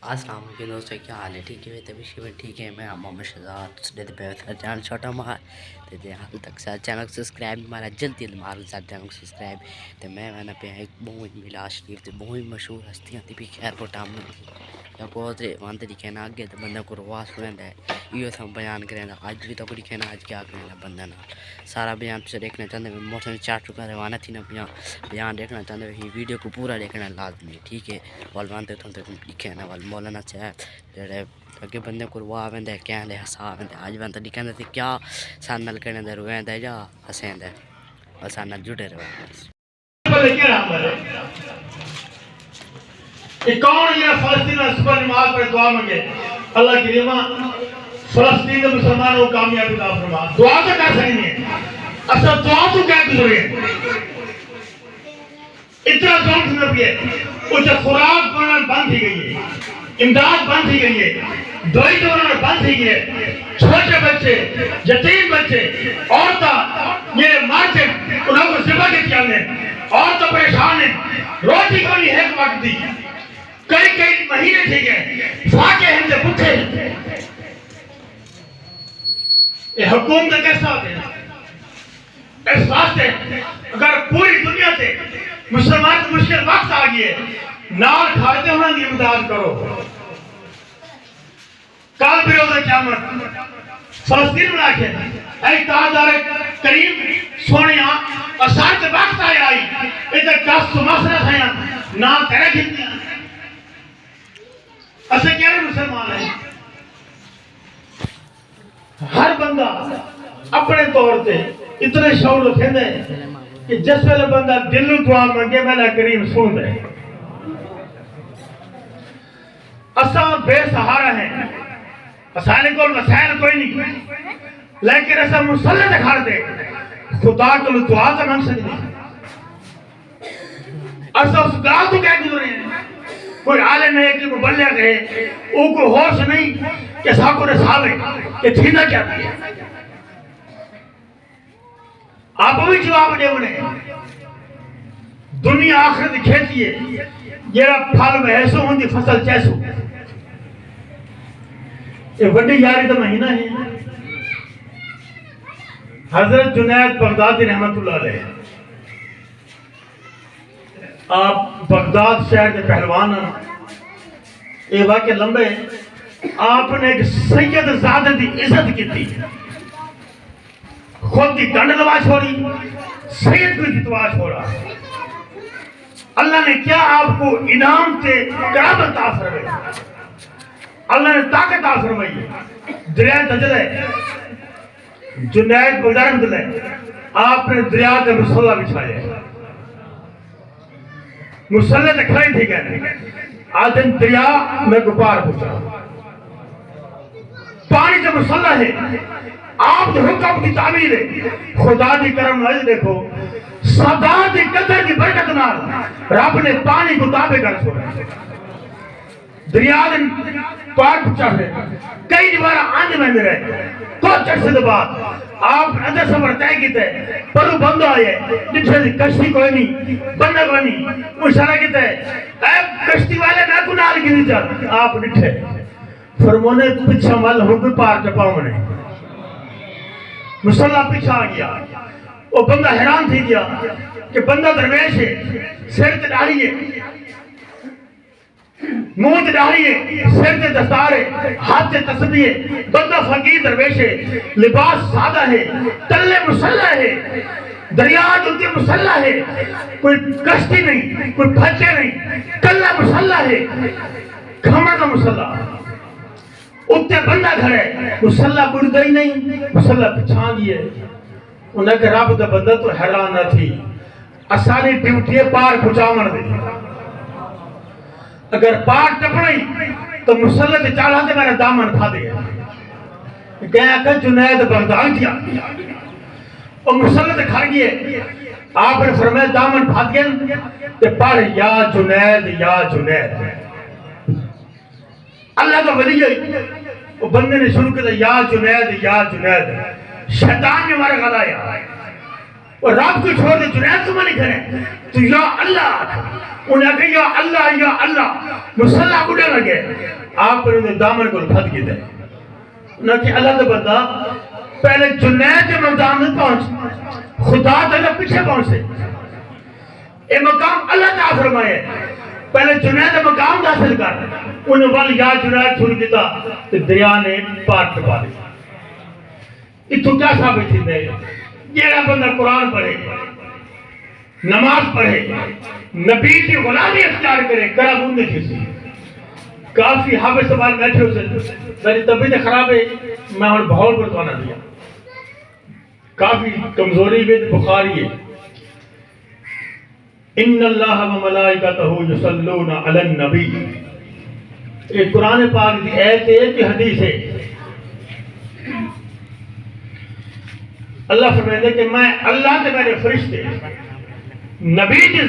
السلام علیکم دوستو، کیا حال ہے؟ ٹھیک ہے؟ طبیعت میں ٹھیک ہے؟ میں محمد شہزاد چینل چھوٹا مار حال تک ساتھ چینل سبسکرائب مارا جلدی مارو ساتھ چینل سبسکرائب تو میں پہ ایک بہت میلاد شریف تے بہت مشہور ہستیاں تے بھی خیر کو ٹام یا بہت وہاں طریقے نہ آگے تو بندہ کو رواز سنتا ہے یہ سب بیان کریں اج بھی تو لکھے نا اج کیا کرنا بندہ نال سارا بیان سے دیکھنا چاہتے ہیں موسم چار چکا روانہ تھی نا بیان دیکھنا چاہتے ہیں ویڈیو کو پورا دیکھنا لازمی ہے، ٹھیک ہے؟ والوان تے تھوں تے لکھے نا وال مولانا صاحب جڑے اگے بندے کو روا ویندا ہے کہندے حساب ویندا اج وانتا لکھندا تے کیا سان نال کہنے دے رویندا ہے یا حسین دے اور سان نال جڑے رہو کہ کون یہ فلسطین میں صبح نماز پڑھ دعا مانگے اللہ کریمہ فلسطین کے مسلمانوں کو کامیابی عطا فرما. دعا تو کر سکیں گے اصل دعا تو کیا گزرے اتنا ظلم سن پہ وہ جو خوراک بننا بند تھی گئی ہے، امداد بند تھی گئی ہے، دوائی بننا بند تھی گئی ہے، چھوٹے بچے یتیم بچے عورتیں یہ مارتے انہوں کو ذبح کے کیا نے عورتیں پریشان ہیں روٹی کو نہیں ایک وقت دی کئی مہینے تھے گئے فاقے ہم سے پوچھے یہ حکومت کیسا ہوتے ہیں اس واسطے اگر پوری دنیا سے مسلمان کو مشکل وقت آگئی ہے نال کھاتے ہونا کی امداد کرو. کال بھی روزہ قیامت فلسطین میں آکے اے تاجدار کریم سونیا اور ساتھ وقت آئی ادھر کس تو مسئلہ تھا نا تیرے کتنی اسے کیا ہے مسلمان ہے ہر بندہ اپنے طور سے اتنے شعور رکھیں دے کہ جس ویلے بندہ دل دعا مانگے مولا کریم سن دے. اساں بے سہارا ہیں اسانے کو وسائل کوئی نہیں لیکن اساں مسلط کھڑ دے خدا کو دعا کا منصب نہیں اساں اس گاہ تو کیا گزرے ہیں کوئی عالم ہے کہ مبلغ ہے او کو ہوش نہیں کہ ساکو رسالے کہ تھینا کیا دیا آپ بھی جواب دے انہیں دنیا آخرت کھیتی ہے جیرا پھل محسو ہوں دی فصل چیسو یہ بڑی یاری تو مہینہ ہے. حضرت جنید بغدادی رحمت اللہ علیہ آپ بغداد شہر کے پہلوان یہ واقعہ لمبے آپ نے ایک سید زادہ دی عزت کی تھی خود کی گنڈ لوا چھوڑی سید کو جتوا چھوڑا اللہ نے کیا آپ کو انعام سے کرامت عطا فرمائی اللہ نے طاقت عطا فرمائی دریا دجلہ جنید بغداد دلے آپ نے دریا کے مصلح بچھائے مصلح سے کھڑے تھے گئے آدم دریا میں گپار پوچھا پانی سے مصلح ہے آپ جو حکم کی تعمیر ہے خدا دی کرم نوز دیکھو صدا دی قدر کی برکت نال رب نے پانی کو تابع کر چھوڑا دریا دن پار پچھا ہے کئی دیوارہ آنے میں میرے کچھ عرصے دے بعد آپ اندر سفر طے کیتے پرو بندہ آئے جتھے دی کشتی کوئی نہیں بندہ کوئی نہیں وہ اشارہ کیتے اے کشتی والے میں کو نال کی نہیں چل آپ نٹھے فرمونے پچھا مل ہوں بھی پار چپاؤں نے مسلح پیچھا آ گیا وہ بندہ حیران تھی گیا کہ بندہ درویش ہے سر تے ڈاڑی ہے منہ تے ڈاڑی ہے سر تے دستار ہے ہاتھ تے تسبیح ہے بندہ فقیر درویش ہے لباس سادہ ہے تلے مسلح ہے دریا جو کہ مسلح ہے کوئی کشتی نہیں کوئی پھچے نہیں کلہ مسلح ہے کھمڑ کا مسلح اتنے بندہ کھڑے مسلح بڑھ گئی نہیں مسلح پچھان دیئے انہیں کہ رب دا بندہ تو حیران نہ تھی آسانی ڈیوٹی پار پچھاون دے اگر پار ٹپڑی تو مسلح تے چاڑھا دے میرا دامن کھا دے کہا کہ جنید بغداد کیا اور مسلح تے کھڑ گئے آپ نے فرمایا دامن کھا دیا تے پڑھ یا جنید اللہ کا ولی ہے وہ بندے نے شروع کیا یا جنید شیطان نے ہمارا غلایا اور رب کو چھوڑ دے جنید کو منی کرے تو یا اللہ انہیں کہا یا اللہ مسلح اڑے لگے آپ پر انہیں دامن کو لپھت کی دے انہیں کہ اللہ تو بندہ پہلے جنید کے مقام میں پہنچ خدا تعالیٰ پیچھے پہنچے یہ مقام اللہ تعالیٰ فرمائے پہلے جنید مقام حاصل کر انہیں وال یا جنید چھوڑ دیتا تو دریا نے پار ٹپا دیا اتو کیا ثابت تھی دے یہ بندہ قرآن پڑھے نماز پڑھے نبی کی غلامی اختیار کرے کرا بندے کسی کافی حافظ سوال بیٹھے ہو سے میری طبیعت خراب ہے میں اور بہول پر توانا دیا کافی کمزوری میں بخاری ہے ان اللہ و ملائکتہ یصلون علی النبی یہ قرآن پاک دی ایت ہے کہ حدیث ہے اللہ فرمائے کہ میں اللہ کے میرے فرشتے نبی کی